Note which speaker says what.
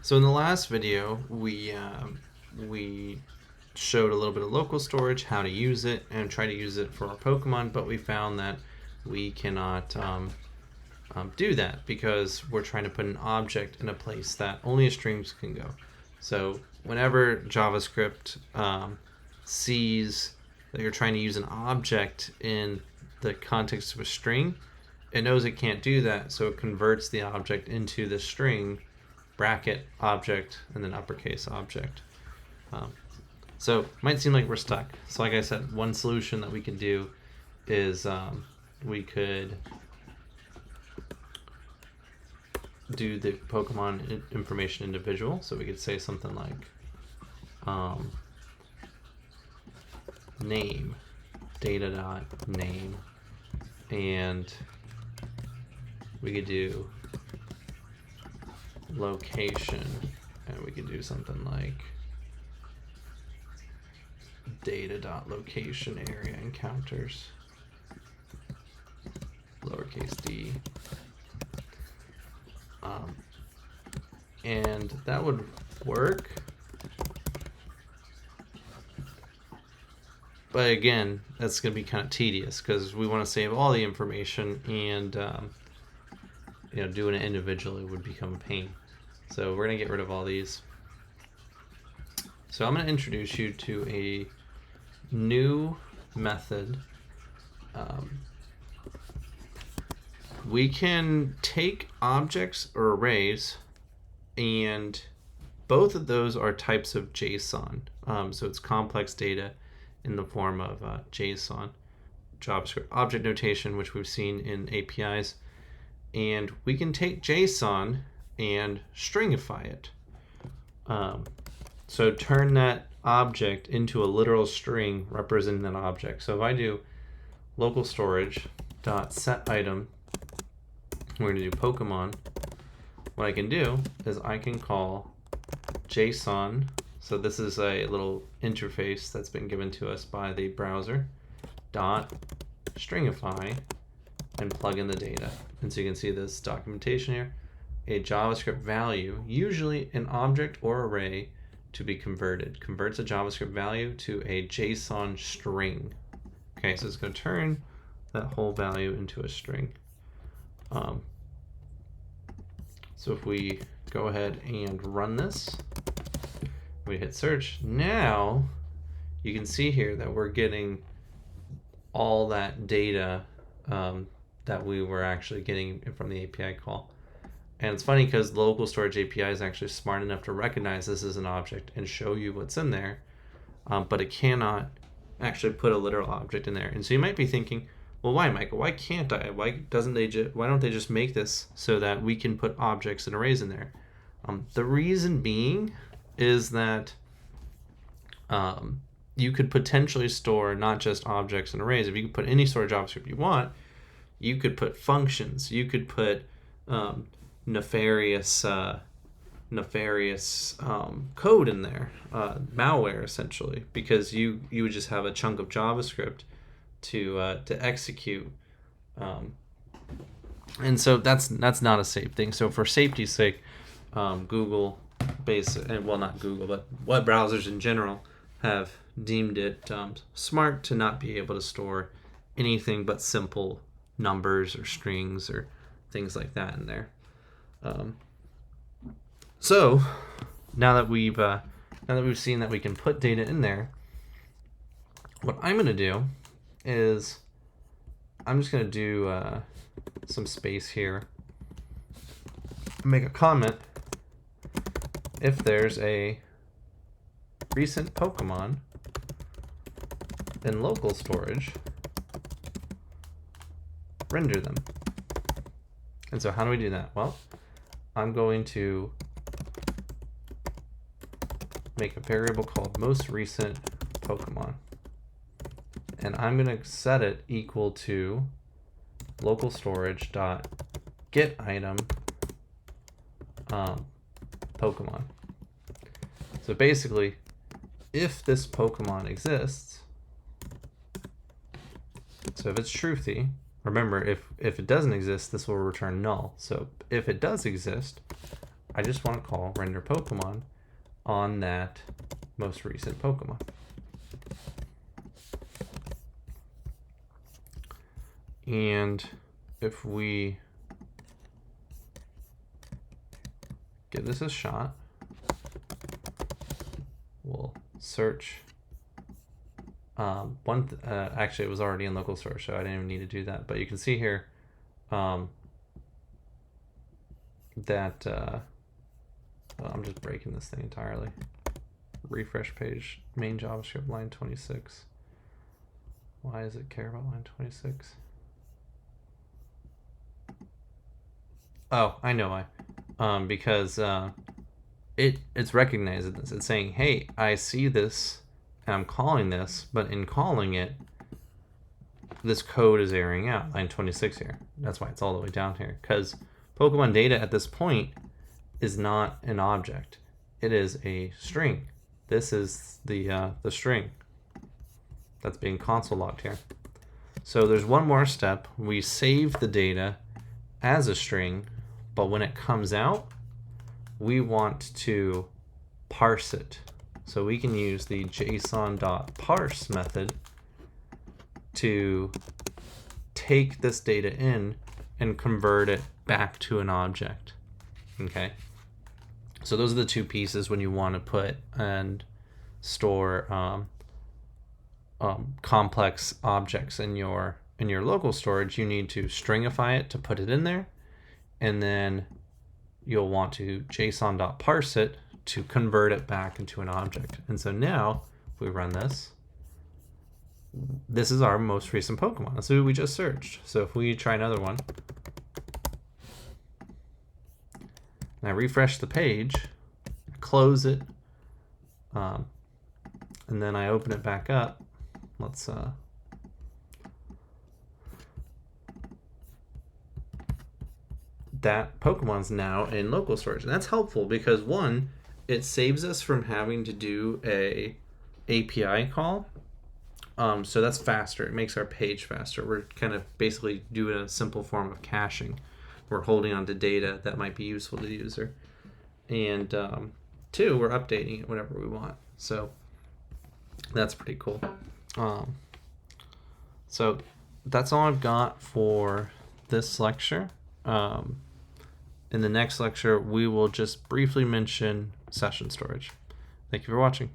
Speaker 1: So in the last video, we showed a little bit of local storage, how to use it, and try to use it for our Pokemon, but we found that we cannot do that because we're trying to put an object in a place that only a string can go. So whenever JavaScript sees that you're trying to use an object in the context of a string, it knows it can't do that, so it converts the object into the string bracket object and then uppercase object. So it might seem like we're stuck. So like I said, one solution that we can do is we could do the Pokemon information individual. So we could say something like name, data.name, and we could do location, and we could do something like data.location area encounters, lowercase d. And that would work. But again, that's going to be kind of tedious because we want to save all the information, and doing it individually would become a pain. So we're going to get rid of all these. So I'm going to introduce you to a new method. We can take objects or arrays, and both of those are types of JSON. So it's complex data in the form of JSON, JavaScript object notation, which we've seen in APIs. And we can take JSON and stringify it. So turn that object into a literal string representing that object. So if I do local storage dot set item, we're going to do Pokemon. What I can do is I can call JSON. So this is a little interface that's been given to us by the browser. Dot stringify and plug in the data. And so you can see this documentation here. A JavaScript value, usually an object or array, to be converted. Converts a JavaScript value to a JSON string. Okay, so it's going to turn that whole value into a string. So if we go ahead and run this, we hit search. Now you can see here that we're getting all that data that we were actually getting from the API call. And it's funny because the local storage API is actually smart enough to recognize this as an object and show you what's in there, but it cannot actually put a literal object in there. And so you might be thinking, well, why, Michael? Why can't I? Why don't they just make this so that we can put objects and arrays in there? The reason being is that you could potentially store not just objects and arrays. If you could put any sort of JavaScript you want, you could put functions. You could put nefarious code in there, malware essentially, because you would just have a chunk of JavaScript to execute, and so that's not a safe thing. So for safety's sake, Google not Google, but web browsers in general have deemed it smart to not be able to store anything but simple numbers or strings or things like that in there. So now that we've seen that we can put data in there, what I'm going to do is I'm just going to do some space here, make a comment. If there's a recent Pokemon in local storage, render them. And so how do we do that? Well, I'm going to make a variable called most recent Pokemon. And I'm going to set it equal to local storage dot get item Pokemon. So basically, if this Pokemon exists, so if it's truthy, remember if it doesn't exist, this will return null. So if it does exist, I just want to call render Pokemon on that most recent Pokemon. And if we give this a shot, we'll search. Actually, it was already in local storage, so I didn't even need to do that. But you can see here that I'm just breaking this thing entirely. Refresh page, main JavaScript, line 26. Why does it care about line 26? Oh, I know why. Because it's recognizing this. It's saying, hey, I see this, and I'm calling this, but in calling it, this code is erroring out, line 26 here. That's why it's all the way down here, because Pokemon data at this point is not an object. It is a string. This is the string that's being console logged here. So there's one more step. We save the data as a string, but when it comes out, we want to parse it. So we can use the json.parse method to take this data in and convert it back to an object. Okay. So those are the two pieces when you want to put and store complex objects in your local storage. You need to stringify it to put it in there, and then you'll want to json.parse it to convert it back into an object. And so now, if we run this, this is our most recent Pokemon. That's who we just searched. So if we try another one, and I refresh the page, close it, and then I open it back up. Let's that Pokemon's now in local storage, and that's helpful because one, it saves us from having to do a API call. So that's faster. It makes our page faster. We're kind of basically doing a simple form of caching. We're holding on to data that might be useful to the user. And two, we're updating it whenever we want. So that's pretty cool. So that's all I've got for this lecture. In the next lecture, we will just briefly mention session storage. Thank you for watching.